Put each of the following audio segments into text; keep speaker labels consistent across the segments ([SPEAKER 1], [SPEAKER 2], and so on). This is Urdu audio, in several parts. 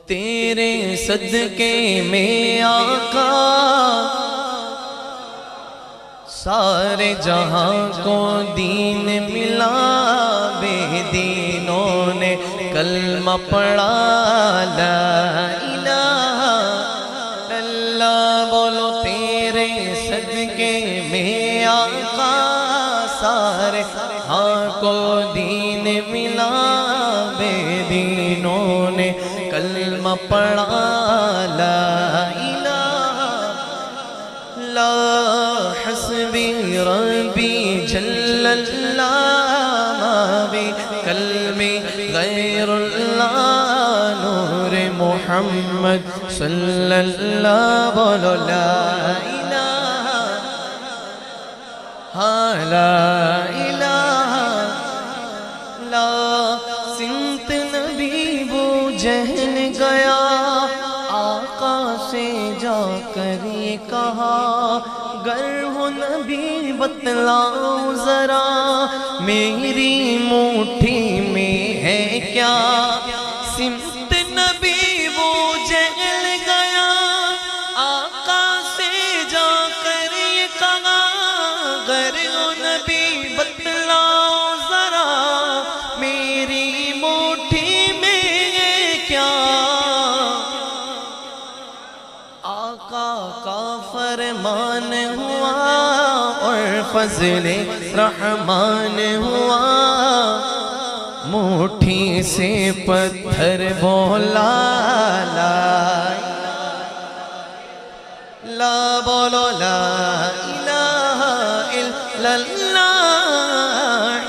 [SPEAKER 1] تیرے صدقے میں آقا سارے جہاں کو دین ملا، بے دینوں نے کلمہ پڑھا لا الہ الا اللہ۔ بولو تیرے صدقے میں آقا سارے جہاں کو دین ملا، بے دینوں نے کلمہ پڑھا لا الہ لا حسبی ربی جل اللہ، ما بی قلبی غیر اللہ، نور محمد صلی اللہ۔ بولو لا الہ لا الہ لا۔ سمت نبی بو جہل گیا، آقا سے جا کر یہ کہا، گر ہو نبی بتلاؤ ذرا، میری مٹھی میں ہے کیا؟ سمت نبی وہ جہل گیا، آقا سے جا کر یہ کہا، گر ہو نبی بتلاؤ ذرا، میری مٹھی میں ہے کیا؟ آقا کا فرمان ہوا اور فضل رحمان ہوا، مٹھی سے پتھر بولا لا لا۔ بولو لا الہ الا اللہ،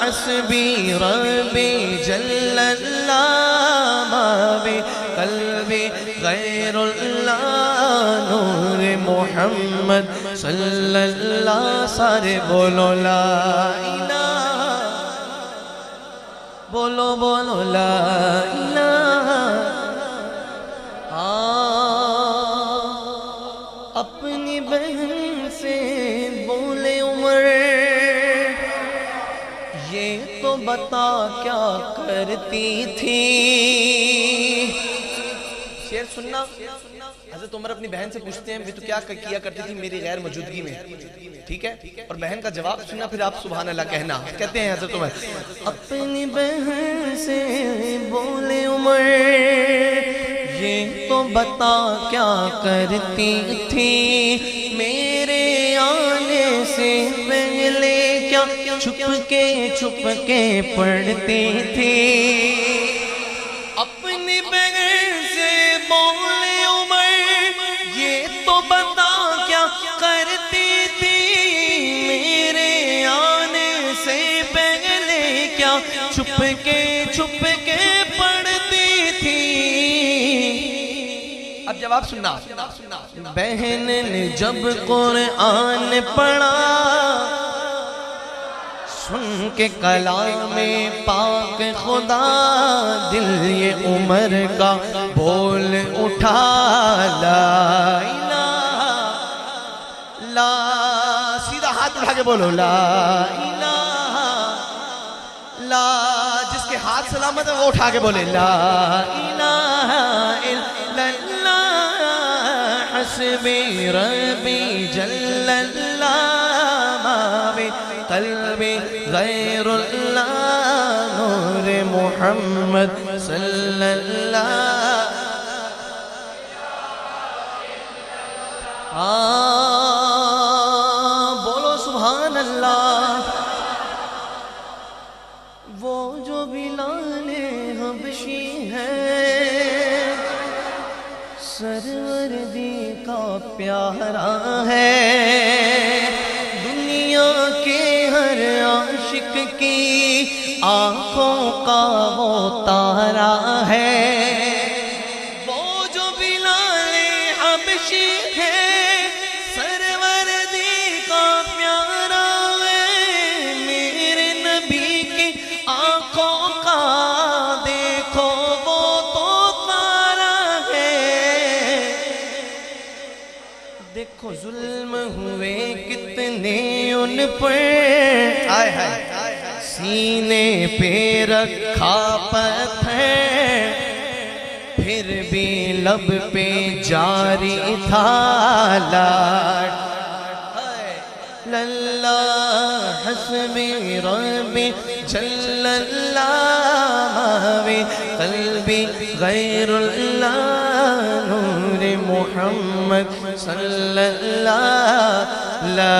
[SPEAKER 1] حسبی ربی جل اللہ، ما بی قلبی غیر اللہ، نور محمد صلی اللہ۔ سارے بولو لا الہ، بولو بولو لا الہ۔ اپنی بہن سے بولے عمر، یہ تو بتا کیا کرتی تھی؟ شعر سننا، حضرت عمر اپنی بہن سے پوچھتے ہیں بھی تو کیا کیا کرتی تھی میری غیر موجودگی میں، ٹھیک ہے؟ اور بہن کا جواب سننا، پھر آپ سبحان اللہ کہنا۔ کہتے ہیں حضرت عمر، اپنی بہن سے بولے عمر، یہ تو بتا کیا کرتی تھی، میرے آنے سے پہلے کیا چھپ کے پڑھتی تھی؟ اپنی بہن سے بولے عمر، یہ تو بتا کیا کرتی تھی، میرے آنے سے پہلے کیا چھپ کے پڑھتی تھی؟ اب جواب سننا۔ بہن نے جب قرآن پڑھا، سن کے کلام پاک خدا، دل یہ عمر کا بول اٹھا لا الہ لا۔ سیدھا ہاتھ اٹھا کے بولو لا الہ لا۔ جس کے ہاتھ سلامت ہے وہ اٹھا کے بولے لا الہ الا اللہ، حسبی ربی جل اللہ، ما بی قلبی غیر اللہ، نور محمد صلی اللہ۔ بولو سبحان اللہ۔ وہ جو بلال حبشی ہے، سروردی کا پیارا ہے، دنیا کے ہر عاشق کی آنکھوں کا وہ تارا ہے۔ وہ جو بلال حبشی ہے، سروردی کا پیارا ہے، میرے نبی کی آنکھوں کا دیکھو وہ تو تارا ہے۔ دیکھو ظلم ہوئے کتنے ان پر، آئے ہائے سینے پہ رکھا پتھر، پھر بھی لب پہ جاری تھا لاڈ اللہ حسبی ربی جل اللہ ماوی قلبی غیر اللہ نور محمد صلی اللہ لا